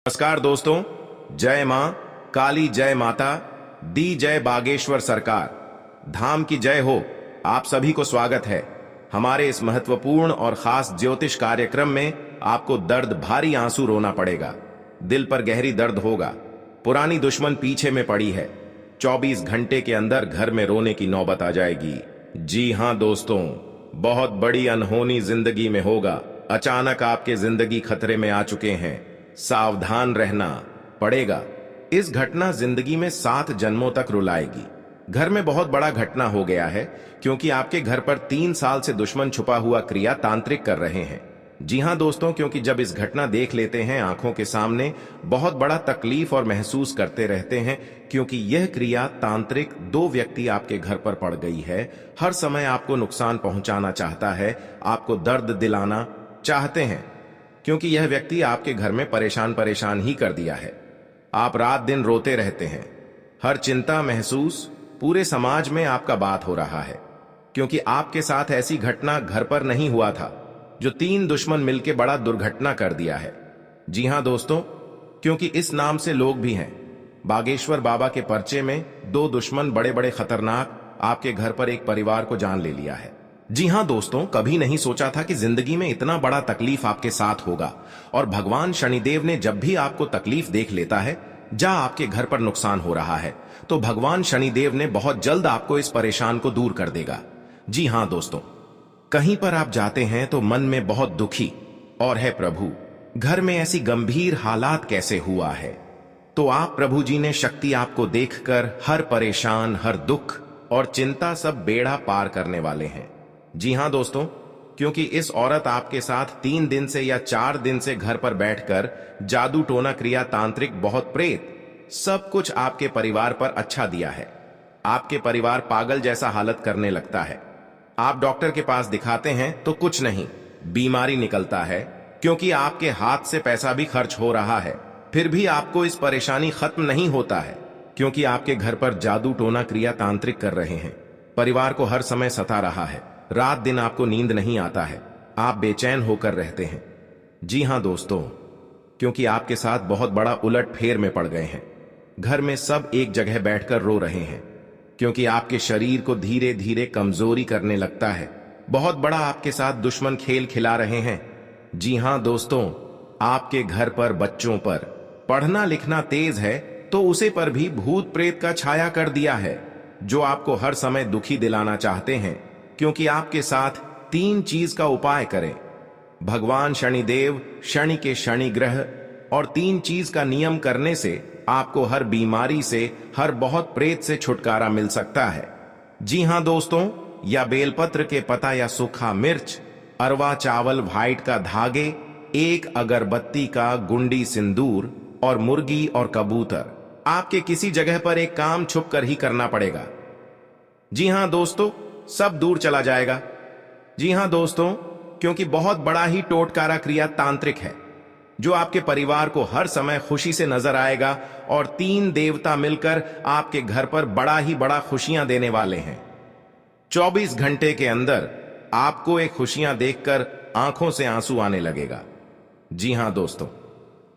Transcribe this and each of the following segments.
नमस्कार दोस्तों, जय मां काली, जय माता दी, जय बागेश्वर सरकार, धाम की जय हो। आप सभी को स्वागत है हमारे इस महत्वपूर्ण और खास ज्योतिष कार्यक्रम में। आपको दर्द भारी आंसू रोना पड़ेगा, दिल पर गहरी दर्द होगा, पुरानी दुश्मन पीछे में पड़ी है, 24 घंटे के अंदर घर में रोने की नौबत आ जाएगी। जी हां दोस्तों, बहुत बड़ी अनहोनी जिंदगी में होगा। अचानक आपके जिंदगी खतरे में आ चुके हैं, सावधान रहना पड़ेगा। इस घटना जिंदगी में 7 जन्मों तक रुलाएगी। घर में बहुत बड़ा घटना हो गया है, क्योंकि आपके घर पर 3 साल से दुश्मन छुपा हुआ क्रिया तांत्रिक कर रहे हैं। जी हां दोस्तों, क्योंकि जब इस घटना देख लेते हैं आंखों के सामने, बहुत बड़ा तकलीफ और महसूस करते रहते हैं, क्योंकि यह क्रिया तांत्रिक 2 व्यक्ति आपके घर पर पड़ गई है। हर समय आपको नुकसान पहुंचाना चाहता है, आपको दर्द दिलाना चाहते हैं, क्योंकि यह व्यक्ति आपके घर में परेशान ही कर दिया है। आप रात दिन रोते रहते हैं, हर चिंता महसूस, पूरे समाज में आपका बात हो रहा है, क्योंकि आपके साथ ऐसी घटना घर पर नहीं हुआ था, जो 3 दुश्मन मिलकर बड़ा दुर्घटना कर दिया है। जी हां दोस्तों, क्योंकि इस नाम से लोग भी हैं। बागेश्वर बाबा के पर्चे में 2 दुश्मन बड़े बड़े खतरनाक आपके घर पर एक परिवार को जान ले लिया है। जी हां दोस्तों, कभी नहीं सोचा था कि जिंदगी में इतना बड़ा तकलीफ आपके साथ होगा। और भगवान शनिदेव ने जब भी आपको तकलीफ देख लेता है, जहां आपके घर पर नुकसान हो रहा है, तो भगवान शनिदेव ने बहुत जल्द आपको इस परेशान को दूर कर देगा। जी हां दोस्तों, कहीं पर आप जाते हैं तो मन में बहुत दुखी और है प्रभु, घर में ऐसी गंभीर हालात कैसे हुआ है। तो आप प्रभु जी ने शक्ति आपको देखकर हर परेशान, हर दुख और चिंता सब बेड़ा पार करने वाले हैं। जी हां दोस्तों, क्योंकि इस औरत आपके साथ 3 दिन से या 4 दिन से घर पर बैठकर जादू टोना क्रिया तांत्रिक बहुत प्रेत सब कुछ आपके परिवार पर अच्छा दिया है। आपके परिवार पागल जैसा हालत करने लगता है। आप डॉक्टर के पास दिखाते हैं तो कुछ नहीं, बीमारी निकलता है, क्योंकि आपके हाथ से पैसा भी खर्च हो रहा है, फिर भी आपको इस परेशानी खत्म नहीं होता है, क्योंकि आपके घर पर जादू टोना क्रिया तांत्रिक कर रहे हैं। परिवार को हर समय सता रहा है, रात दिन आपको नींद नहीं आता है, आप बेचैन होकर रहते हैं। जी हां दोस्तों, क्योंकि आपके साथ बहुत बड़ा उलट फेर में पड़ गए हैं। घर में सब एक जगह बैठकर रो रहे हैं, क्योंकि आपके शरीर को धीरे धीरे कमजोरी करने लगता है। बहुत बड़ा आपके साथ दुश्मन खेल खिला रहे हैं। जी हां दोस्तों, आपके घर पर बच्चों पर पढ़ना लिखना तेज है, तो उसे पर भी भूत प्रेत का छाया कर दिया है, जो आपको हर समय दुखी दिलाना चाहते हैं। क्योंकि आपके साथ 3 चीज का उपाय करें। भगवान शनिदेव, शनि के शनि ग्रह और 3 चीज का नियम करने से आपको हर बीमारी से, हर बहुत प्रेत से छुटकारा मिल सकता है। जी हां दोस्तों, या बेलपत्र के पता या सूखा मिर्च, अरवा चावल, व्हाइट का धागे, 1 अगरबत्ती का गुंडी सिंदूर और मुर्गी और कबूतर। आपके किसी जगह पर एक काम छुप कर ही करना पड़ेगा। जी हां दोस्तों, सब दूर चला जाएगा। जी हां दोस्तों, क्योंकि बहुत बड़ा ही टोटकारा क्रिया तांत्रिक है, जो आपके परिवार को हर समय खुशी से नजर आएगा, और 3 देवता मिलकर आपके घर पर बड़ा ही बड़ा खुशियां देने वाले हैं। 24 घंटे के अंदर आपको एक खुशियां देखकर आंखों से आंसू आने लगेगा। जी हां दोस्तों,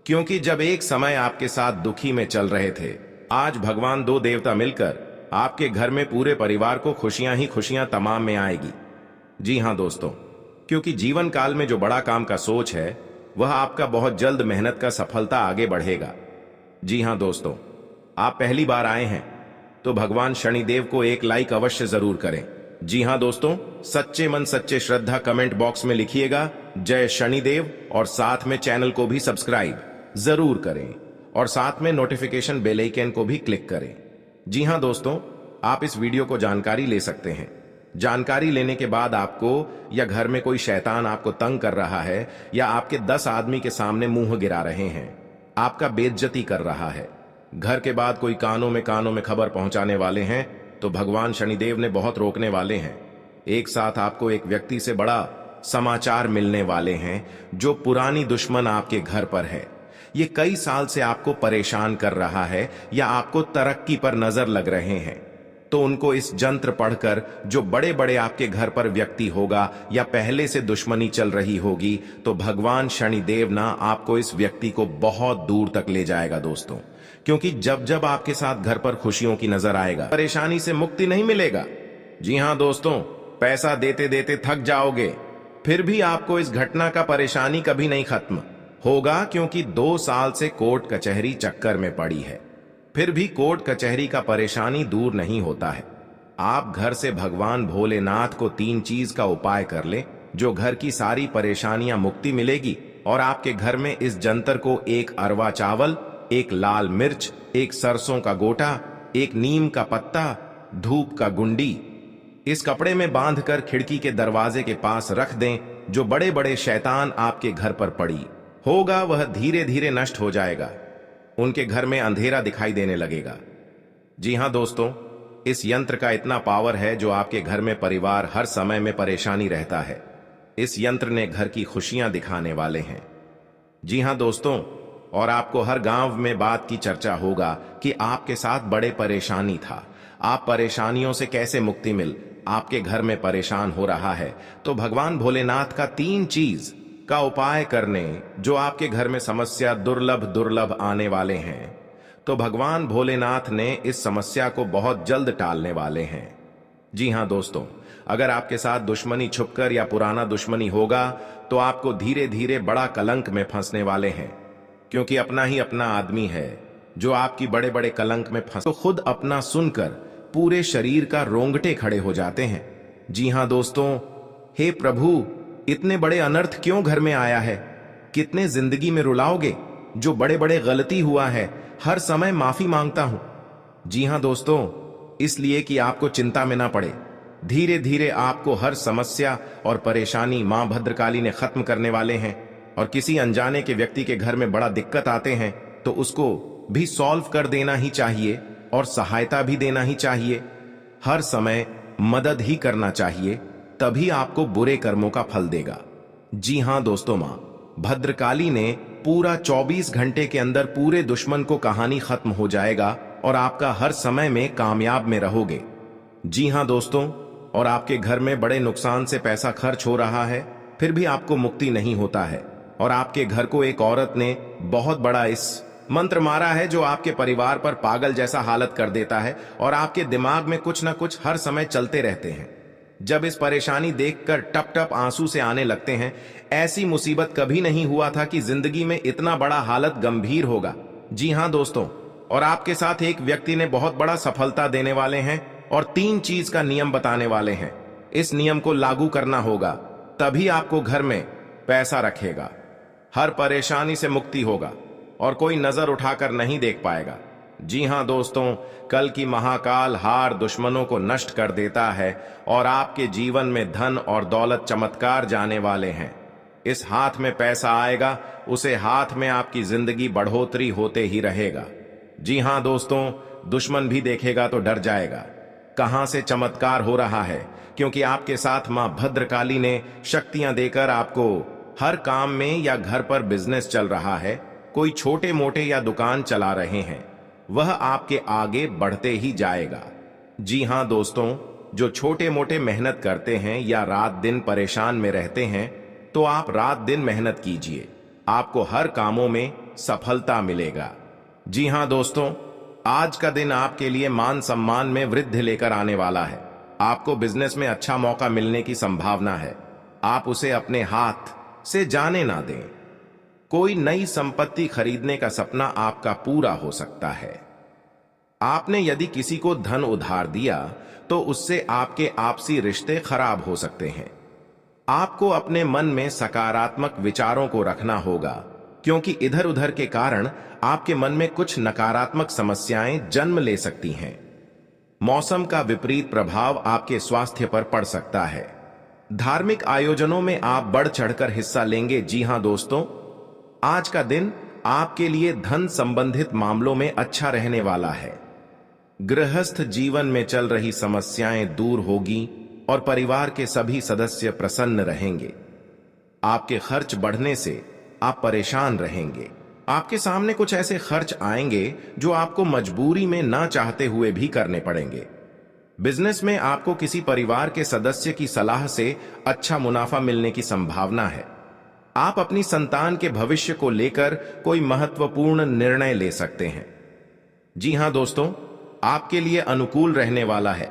क्योंकि जब एक समय आपके साथ दुखी में चल रहे थे, आज भगवान 2 देवता मिलकर आपके घर में पूरे परिवार को खुशियां ही खुशियां तमाम में आएगी। जी हां दोस्तों, क्योंकि जीवन काल में जो बड़ा काम का सोच है, वह आपका बहुत जल्द मेहनत का सफलता आगे बढ़ेगा। जी हां दोस्तों, आप पहली बार आए हैं तो भगवान शनिदेव को एक लाइक अवश्य जरूर करें। जी हां दोस्तों, सच्चे मन सच्चे श्रद्धा कमेंट बॉक्स में लिखिएगा जय शनिदेव, और साथ में चैनल को भी सब्सक्राइब जरूर करें, और साथ में नोटिफिकेशन बेल आइकन को भी क्लिक करें। जी हां दोस्तों, आप इस वीडियो को जानकारी ले सकते हैं। जानकारी लेने के बाद आपको, या घर में कोई शैतान आपको तंग कर रहा है, या आपके 10 आदमी के सामने मुंह गिरा रहे हैं, आपका बेइज्जती कर रहा है, घर के बाद कोई कानों में खबर पहुंचाने वाले हैं, तो भगवान शनिदेव ने बहुत रोकने वाले हैं। एक साथ आपको एक व्यक्ति से बड़ा समाचार मिलने वाले हैं, जो पुरानी दुश्मन आपके घर पर है। ये कई साल से आपको परेशान कर रहा है, या आपको तरक्की पर नजर लग रहे हैं। तो उनको इस जंत्र पढ़कर जो बड़े बड़े आपके घर पर व्यक्ति होगा या पहले से दुश्मनी चल रही होगी, तो भगवान शनिदेव ना आपको इस व्यक्ति को बहुत दूर तक ले जाएगा दोस्तों। क्योंकि जब जब आपके साथ घर पर खुशियों की नजर आएगा, परेशानी से मुक्ति नहीं मिलेगा। जी हां दोस्तों, पैसा देते देते थक जाओगे, फिर भी आपको इस घटना का परेशानी कभी नहीं खत्म होगा, क्योंकि 2 साल से कोर्ट कचहरी चक्कर में पड़ी है, फिर भी कोर्ट कचहरी का परेशानी दूर नहीं होता है। आप घर से भगवान भोलेनाथ को 3 चीज का उपाय कर ले, जो घर की सारी परेशानियां मुक्ति मिलेगी। और आपके घर में इस जंतर को 1 अरवा चावल, 1 लाल मिर्च, 1 सरसों का गोटा, 1 नीम का पत्ता, धूप का गुंडी इस कपड़े में बांधकर खिड़की के दरवाजे के पास रख दें। जो बड़े बड़े शैतान आपके घर पर पड़ी होगा, वह धीरे धीरे नष्ट हो जाएगा। उनके घर में अंधेरा दिखाई देने लगेगा। जी हां दोस्तों, इस यंत्र का इतना पावर है जो आपके घर में परिवार हर समय में परेशानी रहता है, इस यंत्र ने घर की खुशियां दिखाने वाले हैं। जी हां दोस्तों, और आपको हर गांव में बात की चर्चा होगा कि आपके साथ बड़े परेशानी था, आप परेशानियों से कैसे मुक्ति मिल, आपके घर में परेशान हो रहा है, तो भगवान भोलेनाथ का 3 चीज का उपाय करने, जो आपके घर में समस्या दुर्लभ दुर्लभ आने वाले हैं, तो भगवान भोलेनाथ ने इस समस्या को बहुत जल्द टालने वाले हैं। जी हां दोस्तों, अगर आपके साथ दुश्मनी छुपकर या पुराना दुश्मनी होगा, तो आपको धीरे धीरे बड़ा कलंक में फंसने वाले हैं, क्योंकि अपना ही अपना आदमी है जो आपकी बड़े बड़े कलंक में फंस, तो खुद अपना सुनकर पूरे शरीर का रोंगटे खड़े हो जाते हैं। जी हां दोस्तों, हे प्रभु, इतने बड़े अनर्थ क्यों घर में आया है, कितने जिंदगी में रुलाओगे, जो बड़े बड़े गलती हुआ है हर समय माफी मांगता हूं। जी हां दोस्तों, इसलिए कि आपको चिंता में ना पड़े, धीरे धीरे आपको हर समस्या और परेशानी मां भद्रकाली ने खत्म करने वाले हैं। और किसी अनजाने के व्यक्ति के घर में बड़ा दिक्कत आते हैं, तो उसको भी सॉल्व कर देना ही चाहिए और सहायता भी देना ही चाहिए। हर समय मदद ही करना चाहिए, तभी आपको बुरे कर्मों का फल देगा। जी हां दोस्तों, मां भद्रकाली ने पूरा 24 घंटे के अंदर पूरे दुश्मन को कहानी खत्म हो जाएगा और आपका हर समय में कामयाब में रहोगे। जी हां दोस्तों, और आपके घर में बड़े नुकसान से पैसा खर्च हो रहा है, फिर भी आपको मुक्ति नहीं होता है, और आपके घर को एक औरत ने बहुत बड़ा इस मंत्र मारा है जो आपके परिवार पर पागल जैसा हालत कर देता है, और आपके दिमाग में कुछ ना कुछ हर समय चलते रहते हैं। जब इस परेशानी देखकर टप टप आंसू से आने लगते हैं, ऐसी मुसीबत कभी नहीं हुआ था कि जिंदगी में इतना बड़ा हालत गंभीर होगा। जी हां दोस्तों, और आपके साथ एक व्यक्ति ने बहुत बड़ा सफलता देने वाले हैं और 3 चीज का नियम बताने वाले हैं। इस नियम को लागू करना होगा, तभी आपको घर में पैसा रखेगा, हर परेशानी से मुक्ति होगा और कोई नजर उठाकर नहीं देख पाएगा। जी हां दोस्तों, कल की महाकाल हार दुश्मनों को नष्ट कर देता है और आपके जीवन में धन और दौलत चमत्कार जाने वाले हैं। इस हाथ में पैसा आएगा, उसे हाथ में आपकी जिंदगी बढ़ोतरी होते ही रहेगा। जी हां दोस्तों, दुश्मन भी देखेगा तो डर जाएगा, कहां से चमत्कार हो रहा है, क्योंकि आपके साथ मां भद्रकाली ने शक्तियां देकर आपको हर काम में या घर पर बिजनेस चल रहा है, कोई छोटे मोटे या दुकान चला रहे हैं, वह आपके आगे बढ़ते ही जाएगा। जी हां दोस्तों, जो छोटे मोटे मेहनत करते हैं या रात दिन परेशान में रहते हैं, तो आप रात दिन मेहनत कीजिए, आपको हर कामों में सफलता मिलेगा। जी हां दोस्तों, आज का दिन आपके लिए मान सम्मान में वृद्धि लेकर आने वाला है। आपको बिजनेस में अच्छा मौका मिलने की संभावना है, आप उसे अपने हाथ से जाने ना दें। कोई नई संपत्ति खरीदने का सपना आपका पूरा हो सकता है। आपने यदि किसी को धन उधार दिया, तो उससे आपके आपसी रिश्ते खराब हो सकते हैं। आपको अपने मन में सकारात्मक विचारों को रखना होगा, क्योंकि इधर उधर के कारण आपके मन में कुछ नकारात्मक समस्याएं जन्म ले सकती हैं। मौसम का विपरीत प्रभाव आपके स्वास्थ्य पर पड़ सकता है। धार्मिक आयोजनों में आप बढ़ चढ़कर हिस्सा लेंगे। जी हां दोस्तों, आज का दिन आपके लिए धन संबंधित मामलों में अच्छा रहने वाला है। गृहस्थ जीवन में चल रही समस्याएं दूर होगी और परिवार के सभी सदस्य प्रसन्न रहेंगे। आपके खर्च बढ़ने से आप परेशान रहेंगे। आपके सामने कुछ ऐसे खर्च आएंगे जो आपको मजबूरी में ना चाहते हुए भी करने पड़ेंगे। बिजनेस में आपको किसी परिवार के सदस्य की सलाह से अच्छा मुनाफा मिलने की संभावना है। आप अपनी संतान के भविष्य को लेकर कोई महत्वपूर्ण निर्णय ले सकते हैं। जी हां दोस्तों, आपके लिए अनुकूल रहने वाला है।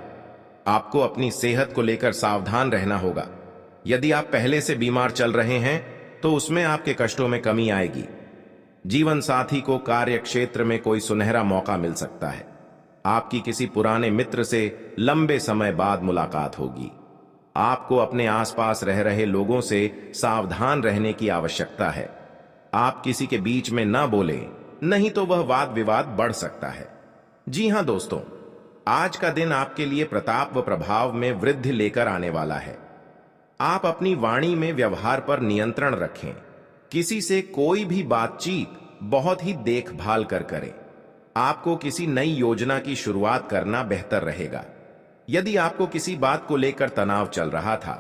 आपको अपनी सेहत को लेकर सावधान रहना होगा। यदि आप पहले से बीमार चल रहे हैं तो उसमें आपके कष्टों में कमी आएगी। जीवन साथी को कार्य क्षेत्र में कोई सुनहरा मौका मिल सकता है। आपकी किसी पुराने मित्र से लंबे समय बाद मुलाकात होगी। आपको अपने आसपास रह रहे लोगों से सावधान रहने की आवश्यकता है। आप किसी के बीच में ना बोलें, नहीं तो वह वाद विवाद बढ़ सकता है। जी हां दोस्तों, आज का दिन आपके लिए प्रताप व प्रभाव में वृद्धि लेकर आने वाला है। आप अपनी वाणी में व्यवहार पर नियंत्रण रखें। किसी से कोई भी बातचीत बहुत ही देखभाल कर करें। आपको किसी नई योजना की शुरुआत करना बेहतर रहेगा। यदि आपको किसी बात को लेकर तनाव चल रहा था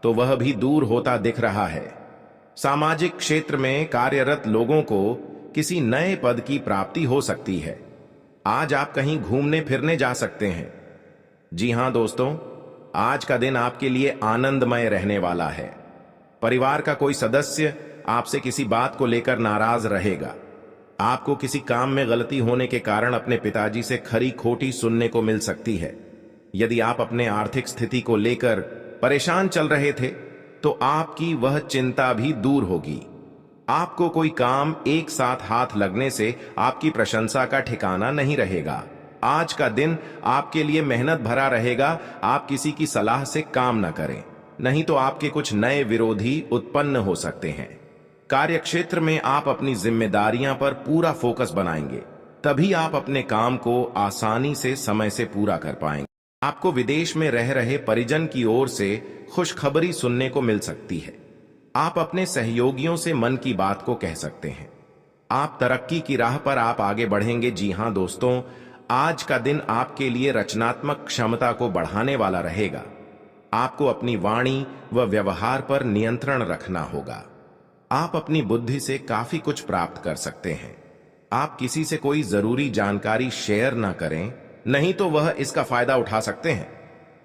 तो वह भी दूर होता दिख रहा है। सामाजिक क्षेत्र में कार्यरत लोगों को किसी नए पद की प्राप्ति हो सकती है। आज आप कहीं घूमने फिरने जा सकते हैं। जी हां दोस्तों, आज का दिन आपके लिए आनंदमय रहने वाला है। परिवार का कोई सदस्य आपसे किसी बात को लेकर नाराज रहेगा। आपको किसी काम में गलती होने के कारण अपने पिताजी से खरी खोटी सुनने को मिल सकती है। यदि आप अपने आर्थिक स्थिति को लेकर परेशान चल रहे थे तो आपकी वह चिंता भी दूर होगी। आपको कोई काम एक साथ हाथ लगने से आपकी प्रशंसा का ठिकाना नहीं रहेगा। आज का दिन आपके लिए मेहनत भरा रहेगा। आप किसी की सलाह से काम न करें, नहीं तो आपके कुछ नए विरोधी उत्पन्न हो सकते हैं। कार्यक्षेत्र में आप अपनी जिम्मेदारियां पर पूरा फोकस बनाएंगे, तभी आप अपने काम को आसानी से समय से पूरा कर पाएंगे। आपको विदेश में रह रहे परिजन की ओर से खुशखबरी सुनने को मिल सकती है। आप अपने सहयोगियों से मन की बात को कह सकते हैं। आप तरक्की की राह पर आप आगे बढ़ेंगे। जी हां दोस्तों, आज का दिन आपके लिए रचनात्मक क्षमता को बढ़ाने वाला रहेगा। आपको अपनी वाणी व व्यवहार पर नियंत्रण रखना होगा। आप अपनी बुद्धि से काफी कुछ प्राप्त कर सकते हैं। आप किसी से कोई जरूरी जानकारी शेयर ना करें, नहीं तो वह इसका फायदा उठा सकते हैं।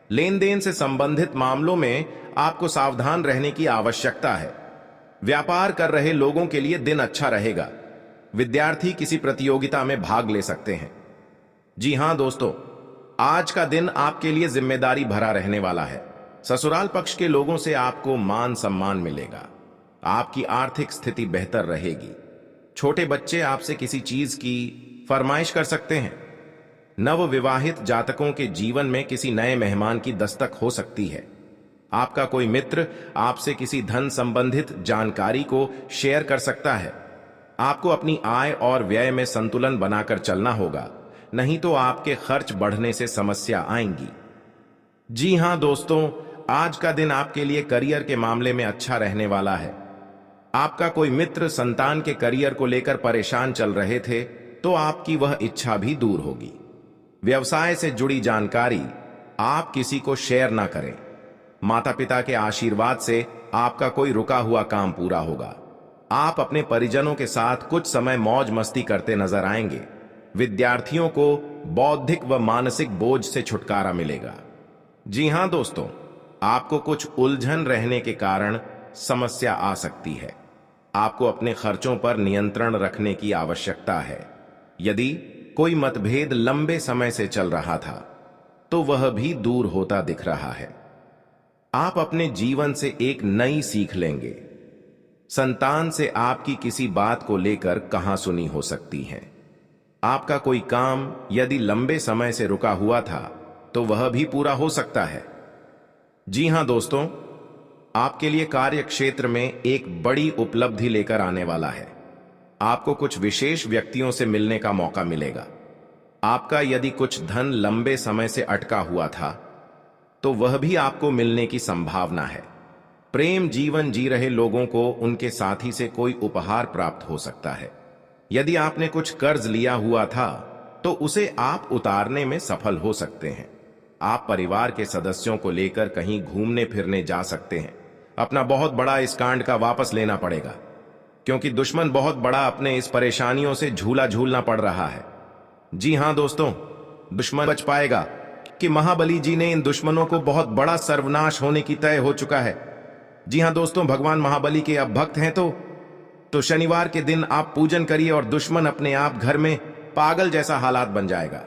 लेन देन से संबंधित मामलों में आपको सावधान रहने की आवश्यकता है। व्यापार कर रहे लोगों के लिए दिन अच्छा रहेगा। विद्यार्थी किसी प्रतियोगिता में भाग ले सकते हैं। जी हां दोस्तों, आज का दिन आपके लिए जिम्मेदारी भरा रहने वाला है। ससुराल पक्ष के लोगों से आपको मान सम्मान मिलेगा। आपकी आर्थिक स्थिति बेहतर रहेगी। छोटे बच्चे आपसे किसी चीज की फरमाइश कर सकते हैं। नवविवाहित जातकों के जीवन में किसी नए मेहमान की दस्तक हो सकती है। आपका कोई मित्र आपसे किसी धन संबंधित जानकारी को शेयर कर सकता है। आपको अपनी आय और व्यय में संतुलन बनाकर चलना होगा, नहीं तो आपके खर्च बढ़ने से समस्या आएंगी। जी हां दोस्तों, आज का दिन आपके लिए करियर के मामले में अच्छा रहने वाला है। आपका कोई मित्र संतान के करियर को लेकर परेशान चल रहे थे तो आपकी वह इच्छा भी दूर होगी। व्यवसाय से जुड़ी जानकारी आप किसी को शेयर ना करें। माता पिता के आशीर्वाद से आपका कोई रुका हुआ काम पूरा होगा। आप अपने परिजनों के साथ कुछ समय मौज मस्ती करते नजर आएंगे। विद्यार्थियों को बौद्धिक व मानसिक बोझ से छुटकारा मिलेगा। जी हां दोस्तों, आपको कुछ उलझन रहने के कारण समस्या आ सकती है। आपको अपने खर्चों पर नियंत्रण रखने की आवश्यकता है। यदि कोई मतभेद लंबे समय से चल रहा था तो वह भी दूर होता दिख रहा है। आप अपने जीवन से एक नई सीख लेंगे। संतान से आपकी किसी बात को लेकर कहां सुनी हो सकती है। आपका कोई काम यदि लंबे समय से रुका हुआ था तो वह भी पूरा हो सकता है। जी हां दोस्तों, आपके लिए कार्य क्षेत्र में एक बड़ी उपलब्धि लेकर आने वाला है। आपको कुछ विशेष व्यक्तियों से मिलने का मौका मिलेगा। आपका यदि कुछ धन लंबे समय से अटका हुआ था तो वह भी आपको मिलने की संभावना है। प्रेम जीवन जी रहे लोगों को उनके साथी से कोई उपहार प्राप्त हो सकता है। यदि आपने कुछ कर्ज लिया हुआ था तो उसे आप उतारने में सफल हो सकते हैं। आप परिवार के सदस्यों को लेकर कहीं घूमने फिरने जा सकते हैं। अपना बहुत बड़ा इस कांड का वापस लेना पड़ेगा, क्योंकि दुश्मन बहुत बड़ा अपने इस परेशानियों से झूला झूलना पड़ रहा है। जी हां दोस्तों, दुश्मन बच पाएगा। कि महाबली जी ने इन दुश्मनों को बहुत बड़ा सर्वनाश होने की तय हो चुका है। जी हां दोस्तों, भगवान महाबली के अब भक्त हैं तो शनिवार के दिन आप पूजन करिए और दुश्मन अपने आप घर में पागल जैसा हालात बन जाएगा।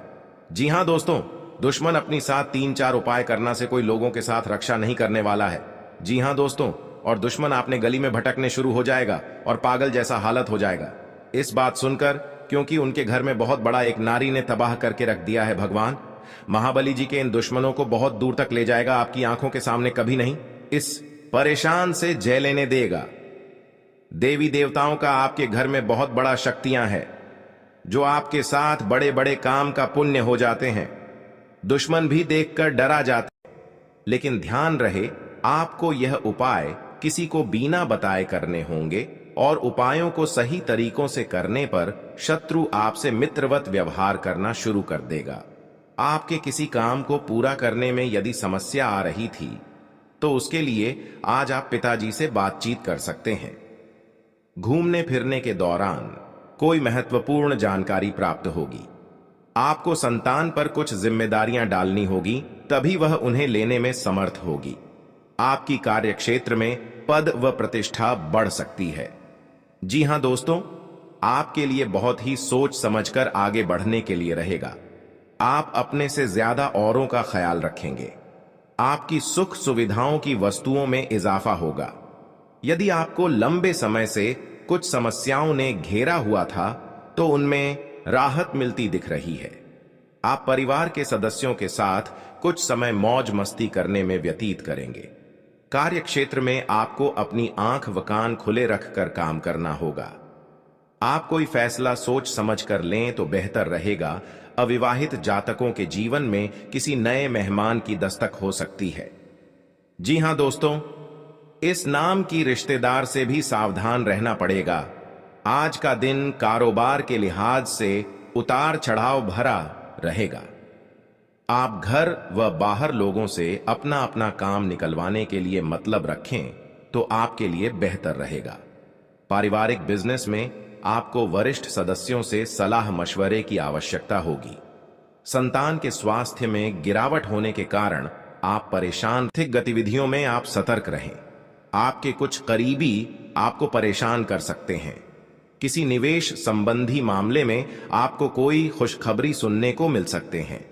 जी हां दोस्तों, दुश्मन अपनी साथ 3-4 उपाय करना से कोई लोगों के साथ रक्षा नहीं करने वाला है। जी हां दोस्तों, और दुश्मन आपने गली में भटकने शुरू हो जाएगा और पागल जैसा हालत हो जाएगा। इस बात सुनकर, क्योंकि उनके घर में बहुत बड़ा एक नारी ने तबाह करके रख दिया है, भगवान महाबली जी के इन दुश्मनों को बहुत दूर तक ले जाएगा, आपकी आंखों के सामने कभी नहीं इस परेशान से जय लेने देगा। देवी देवताओं का आपके घर में बहुत बड़ा शक्तियां हैं, जो आपके साथ बड़े बड़े काम का पुण्य हो जाते हैं। दुश्मन भी देखकर डरा जाते हैं, लेकिन ध्यान रहे आपको यह उपाय किसी को बिना बताए करने होंगे और उपायों को सही तरीकों से करने पर शत्रु आपसे मित्रवत व्यवहार करना शुरू कर देगा। आपके किसी काम को पूरा करने में यदि समस्या आ रही थी तो उसके लिए आज आप पिताजी से बातचीत कर सकते हैं। घूमने फिरने के दौरान कोई महत्वपूर्ण जानकारी प्राप्त होगी। आपको संतान पर कुछ जिम्मेदारियां डालनी होगी, तभी वह उन्हें लेने में समर्थ होगी। आपकी कार्यक्षेत्र में पद व प्रतिष्ठा बढ़ सकती है। जी हां दोस्तों, आपके लिए बहुत ही सोच समझकर आगे बढ़ने के लिए रहेगा। आप अपने से ज्यादा औरों का ख्याल रखेंगे। आपकी सुख सुविधाओं की वस्तुओं में इजाफा होगा। यदि आपको लंबे समय से कुछ समस्याओं ने घेरा हुआ था तो उनमें राहत मिलती दिख रही है। आप परिवार के सदस्यों के साथ कुछ समय मौज मस्ती करने में व्यतीत करेंगे। कार्यक्षेत्र में आपको अपनी आंख व कान खुले रखकर काम करना होगा। आप कोई फैसला सोच समझ कर लें तो बेहतर रहेगा। अविवाहित जातकों के जीवन में किसी नए मेहमान की दस्तक हो सकती है। जी हां दोस्तों, इस नाम की रिश्तेदार से भी सावधान रहना पड़ेगा। आज का दिन कारोबार के लिहाज से उतार चढ़ाव भरा रहेगा। आप घर व बाहर लोगों से अपना अपना काम निकलवाने के लिए मतलब रखें तो आपके लिए बेहतर रहेगा। पारिवारिक बिजनेस में आपको वरिष्ठ सदस्यों से सलाह मशवरे की आवश्यकता होगी। संतान के स्वास्थ्य में गिरावट होने के कारण आप परेशान। आर्थिक गतिविधियों में आप सतर्क रहें। आपके कुछ करीबी आपको परेशान कर सकते हैं। किसी निवेश संबंधी मामले में आपको कोई खुशखबरी सुनने को मिल सकते हैं।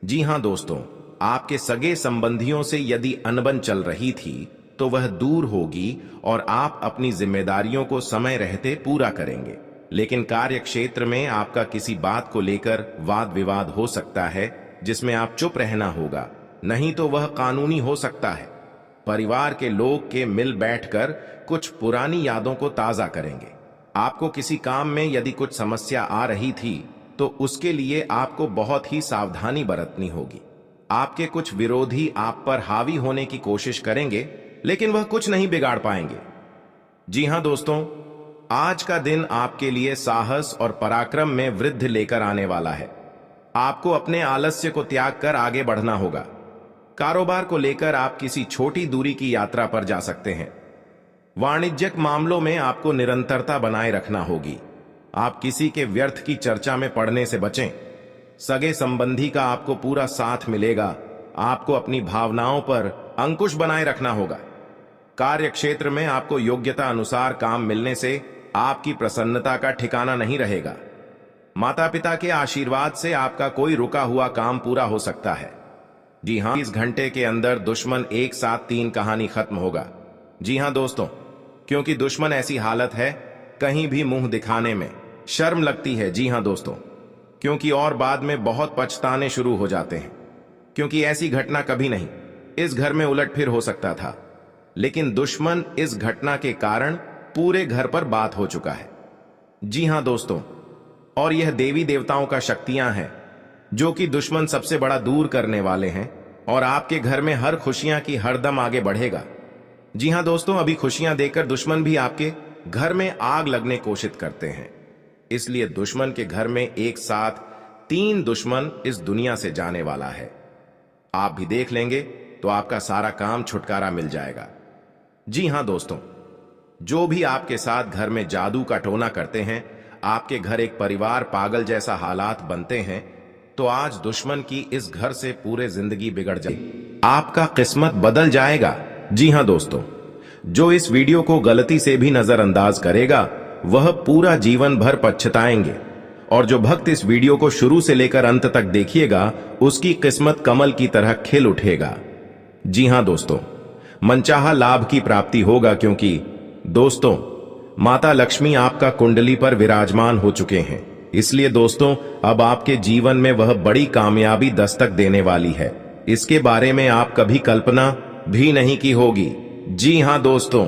जी हां दोस्तों, आपके सगे संबंधियों से यदि अनबन चल रही थी तो वह दूर होगी और आप अपनी जिम्मेदारियों को समय रहते पूरा करेंगे। लेकिन कार्य क्षेत्र में आपका किसी बात को लेकर वाद विवाद हो सकता है, जिसमें आप चुप रहना होगा, नहीं तो वह कानूनी हो सकता है। परिवार के लोग के मिल बैठकर कुछ पुरानी यादों को ताजा करेंगे। आपको किसी काम में यदि कुछ समस्या आ रही थी तो उसके लिए आपको बहुत ही सावधानी बरतनी होगी। आपके कुछ विरोधी आप पर हावी होने की कोशिश करेंगे, लेकिन वह कुछ नहीं बिगाड़ पाएंगे। जी हां दोस्तों, आज का दिन आपके लिए साहस और पराक्रम में वृद्धि लेकर आने वाला है। आपको अपने आलस्य को त्याग कर आगे बढ़ना होगा। कारोबार को लेकर आप किसी छोटी दूरी की यात्रा पर जा सकते हैं। वाणिज्यिक मामलों में आपको निरंतरता बनाए रखना होगी। आप किसी के व्यर्थ की चर्चा में पड़ने से बचें। सगे संबंधी का आपको पूरा साथ मिलेगा। आपको अपनी भावनाओं पर अंकुश बनाए रखना होगा। कार्य क्षेत्र में आपको योग्यता अनुसार काम मिलने से आपकी प्रसन्नता का ठिकाना नहीं रहेगा। माता पिता के आशीर्वाद से आपका कोई रुका हुआ काम पूरा हो सकता है। जी हां, इस घंटे के अंदर दुश्मन एक साथ 3 कहानी खत्म होगा। जी हां दोस्तों, क्योंकि दुश्मन ऐसी हालत है, कहीं भी मुंह दिखाने में शर्म लगती है। जी हां दोस्तों, क्योंकि और बाद में बहुत पछताने शुरू हो जाते हैं, क्योंकि ऐसी घटना कभी नहीं इस घर में उलटफेर हो सकता था, लेकिन दुश्मन इस घटना के कारण पूरे घर पर बात हो चुका है। जी हां दोस्तों, और यह देवी देवताओं का शक्तियां हैं जो कि दुश्मन सबसे बड़ा दूर करने वाले हैं, और आपके घर में हर खुशियां की हरदम आगे बढ़ेगा। जी हां दोस्तों, अभी खुशियां देकर दुश्मन भी आपके घर में आग लगने कोशिश करते हैं। इसलिए दुश्मन के घर में एक साथ 3 दुश्मन इस दुनिया से जाने वाला है। आप भी देख लेंगे तो आपका सारा काम छुटकारा मिल जाएगा। जी हां दोस्तों, जो भी आपके साथ घर में जादू का टोना करते हैं, आपके घर एक परिवार पागल जैसा हालात बनते हैं, तो आज दुश्मन की इस घर से पूरे जिंदगी बिगड़ जाए, आपका किस्मत बदल जाएगा। जी हां दोस्तों, जो इस वीडियो को गलती से भी नजरअंदाज करेगा वह पूरा जीवन भर पछताएंगे, और जो भक्त इस वीडियो को शुरू से लेकर अंत तक देखिएगा उसकी किस्मत कमल की तरह खिल उठेगा। जी हां दोस्तों, मनचाहा लाभ की प्राप्ति होगा, क्योंकि दोस्तों माता लक्ष्मी आपका कुंडली पर विराजमान हो चुके हैं। इसलिए दोस्तों अब आपके जीवन में वह बड़ी कामयाबी दस्तक देने वाली है, इसके बारे में आप कभी कल्पना भी नहीं की होगी। जी हां दोस्तों,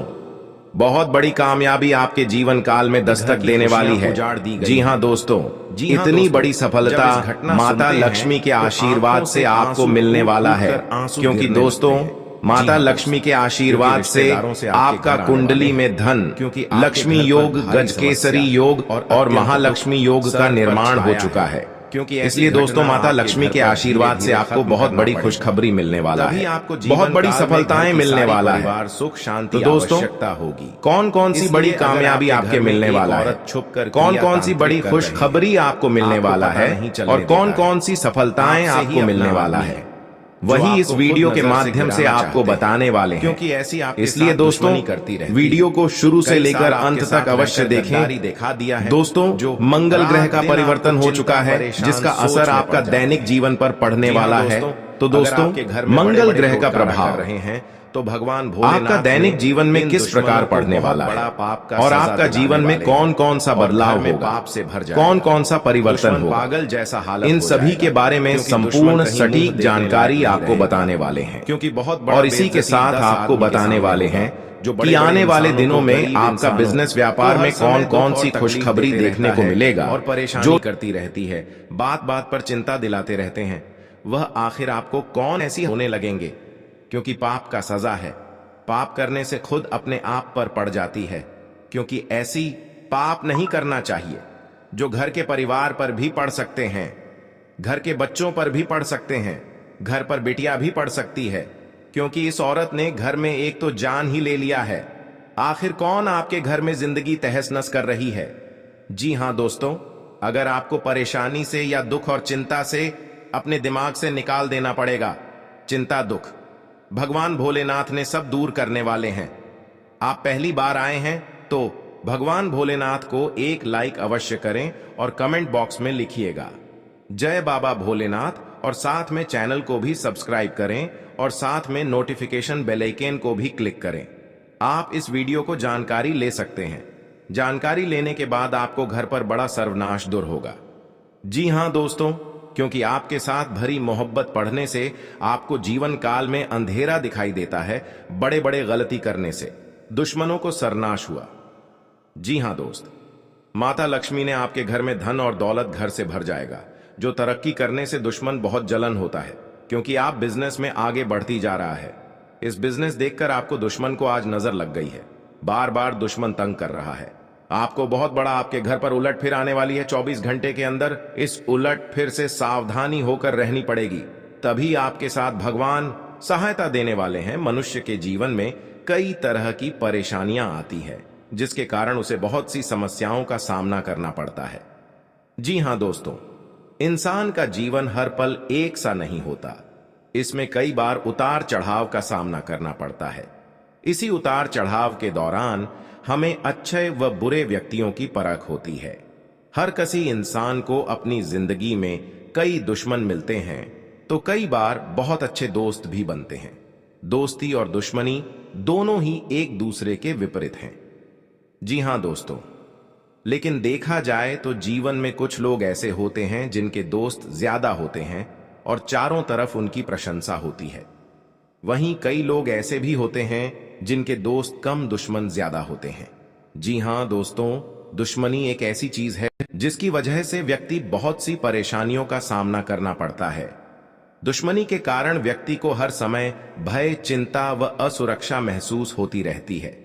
बहुत बड़ी कामयाबी आपके जीवन काल में दस्तक देने वाली है। जी हां दोस्तों, इतनी बड़ी सफलता माता लक्ष्मी के आशीर्वाद से आपको मिलने वाला है, क्योंकि दोस्तों माता लक्ष्मी के आशीर्वाद से आपका कुंडली में धन, क्योंकि लक्ष्मी योग, गजकेसरी योग और महालक्ष्मी योग का निर्माण हो चुका है। क्योंकि इसलिए दोस्तों माता लक्ष्मी के आशीर्वाद से आपको बहुत बड़ी खुशखबरी मिलने वाला है, आपको बहुत बड़ी सफलताएं मिलने वाला है, सुख शांति आवश्यकता होगी। कौन कौन सी बड़ी कामयाबी आपके मिलने वाला है, कौन कौन सी बड़ी खुशखबरी आपको मिलने वाला है, और कौन कौन सी सफलताएं आपको मिलने वाला है, वही इस वीडियो के माध्यम से आपको बताने वाले हैं। क्योंकि ऐसी आप इसलिए दोस्तों वीडियो को शुरू से लेकर अंत तक अवश्य देखें। दिखा दिया है दोस्तों, जो मंगल ग्रह का परिवर्तन हो चुका है, जिसका असर आपका दैनिक जीवन पर पड़ने वाला है। तो दोस्तों मंगल ग्रह का प्रभाव रहे हैं तो भगवान भोलेनाथ आपका दैनिक जीवन में किस प्रकार पड़ने वाला है, और आपका जीवन में कौन कौन सा बदलाव होगा, कौन कौन सा परिवर्तन होगा, पागल जैसा हालत, इन सभी के बारे में संपूर्ण सटीक जानकारी आपको बताने वाले हैं। क्योंकि बहुत और इसी के साथ आपको बताने वाले हैं कि आने वाले दिनों में आपका बिजनेस व्यापार में कौन कौन सी खुशखबरी देखने को मिलेगा, और परेशानी जो करती रहती है, बात बात पर चिंता दिलाते रहते हैं, वह आखिर आपको कौन ऐसी होने लगेंगे। क्योंकि पाप का सजा है, पाप करने से खुद अपने आप पर पड़ जाती है, क्योंकि ऐसी पाप नहीं करना चाहिए जो घर के परिवार पर भी पड़ सकते हैं, घर के बच्चों पर भी पड़ सकते हैं, घर पर बिटिया भी पड़ सकती है, क्योंकि इस औरत ने घर में एक तो जान ही ले लिया है। आखिर कौन आपके घर में जिंदगी तहस नस कर रही है। जी हां दोस्तों, अगर आपको परेशानी से या दुख और चिंता से अपने दिमाग से निकाल देना पड़ेगा, चिंता दुख भगवान भोलेनाथ ने सब दूर करने वाले हैं। आप पहली बार आए हैं तो भगवान भोलेनाथ को एक लाइक अवश्य करें और कमेंट बॉक्स में लिखिएगा जय बाबा भोलेनाथ, और साथ में चैनल को भी सब्सक्राइब करें और साथ में नोटिफिकेशन बेल आइकन को भी क्लिक करें। आप इस वीडियो को जानकारी ले सकते हैं, जानकारी लेने के बाद आपको घर पर बड़ा सर्वनाश दूर होगा। जी हां दोस्तों, क्योंकि आपके साथ भरी मोहब्बत पढ़ने से आपको जीवन काल में अंधेरा दिखाई देता है, बड़े बड़े गलती करने से दुश्मनों को सरनाश हुआ। जी हां दोस्त, माता लक्ष्मी ने आपके घर में धन और दौलत घर से भर जाएगा। जो तरक्की करने से दुश्मन बहुत जलन होता है, क्योंकि आप बिजनेस में आगे बढ़ती जा रहा है। इस बिजनेस देखकर आपको दुश्मन को आज नजर लग गई है, बार बार दुश्मन तंग कर रहा है आपको। बहुत बड़ा आपके घर पर उलट फिर आने वाली है 24 घंटे के अंदर। इस उलट फिर से सावधानी होकर रहनी पड़ेगी, तभी आपके साथ भगवान सहायता देने वाले हैं। मनुष्य के जीवन में कई तरह की परेशानियां आती है, जिसके कारण उसे बहुत सी समस्याओं का सामना करना पड़ता है। जी हां दोस्तों, इंसान का जीवन हर पल एक सा नहीं होता, इसमें कई बार उतार चढ़ाव का सामना करना पड़ता है। इसी उतार चढ़ाव के दौरान हमें अच्छे व बुरे व्यक्तियों की परख होती है। हर किसी इंसान को अपनी जिंदगी में कई दुश्मन मिलते हैं, तो कई बार बहुत अच्छे दोस्त भी बनते हैं। दोस्ती और दुश्मनी दोनों ही एक दूसरे के विपरीत हैं। जी हां दोस्तों, लेकिन देखा जाए तो जीवन में कुछ लोग ऐसे होते हैं जिनके दोस्त ज्यादा होते हैं और चारों तरफ उनकी प्रशंसा होती है। वहीं कई लोग ऐसे भी होते हैं जिनके दोस्त कम, दुश्मन ज्यादा होते हैं। जी हां दोस्तों, दुश्मनी एक ऐसी चीज है जिसकी वजह से व्यक्ति बहुत सी परेशानियों का सामना करना पड़ता है। दुश्मनी के कारण व्यक्ति को हर समय भय, चिंता व असुरक्षा महसूस होती रहती है।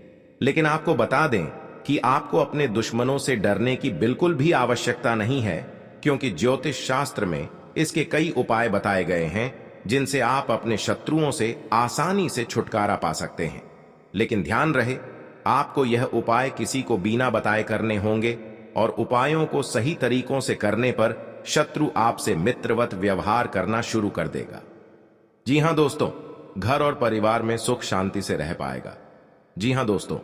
लेकिन आपको बता दें कि आपको अपने दुश्मनों से डरने की बिल्कुल भी आवश्यकता नहीं है, क्योंकि ज्योतिष शास्त्र में इसके कई उपाय बताए गए हैं जिनसे आप अपने शत्रुओं से आसानी से छुटकारा पा सकते हैं। लेकिन ध्यान रहे, आपको यह उपाय किसी को बिना बताए करने होंगे, और उपायों को सही तरीकों से करने पर शत्रु आपसे मित्रवत व्यवहार करना शुरू कर देगा। जी हां दोस्तों, घर और परिवार में सुख शांति से रह पाएगा। जी हां दोस्तों,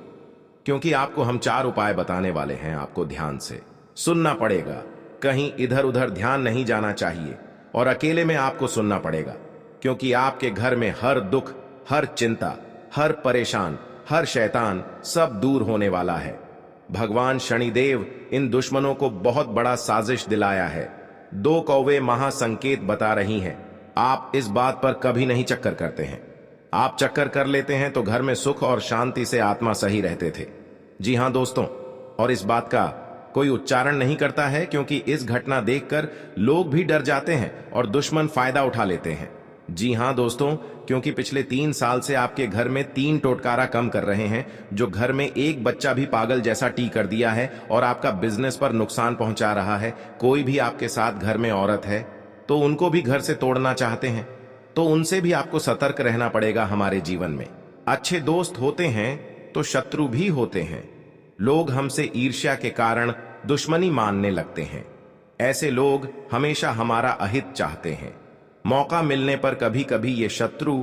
क्योंकि आपको हम 4 उपाय बताने वाले हैं, आपको ध्यान से सुनना पड़ेगा। कहीं इधर उधर ध्यान नहीं जाना चाहिए और अकेले में आपको सुनना पड़ेगा, क्योंकि आपके घर में हर दुख, हर चिंता, हर परेशान, हर शैतान सब दूर होने वाला है। भगवान शनिदेव इन दुश्मनों को बहुत बड़ा साजिश दिलाया है। 2 कौवे महासंकेत बता रही हैं। आप इस बात पर कभी नहीं चक्कर करते हैं। आप चक्कर कर लेते हैं तो घर में सुख और शांति से आत्मा सही रहते थे। जी हां दोस्तों, और इस बात का कोई उच्चारण नहीं करता है, क्योंकि इस घटना देखकर लोग भी डर जाते हैं और दुश्मन फायदा उठा लेते हैं। जी हां दोस्तों, क्योंकि पिछले 3 साल से आपके घर में 3 टोटकारा कम कर रहे हैं, जो घर में एक बच्चा भी पागल जैसा टी कर दिया है और आपका बिजनेस पर नुकसान पहुंचा रहा है। कोई भी आपके साथ घर में औरत है तो उनको भी घर से तोड़ना चाहते हैं, तो उनसे भी आपको सतर्क रहना पड़ेगा। हमारे जीवन में अच्छे दोस्त होते हैं तो शत्रु भी होते हैं। लोग हमसे ईर्ष्या के कारण दुश्मनी मानने लगते हैं। ऐसे लोग हमेशा हमारा अहित चाहते हैं। मौका मिलने पर कभी कभी ये शत्रु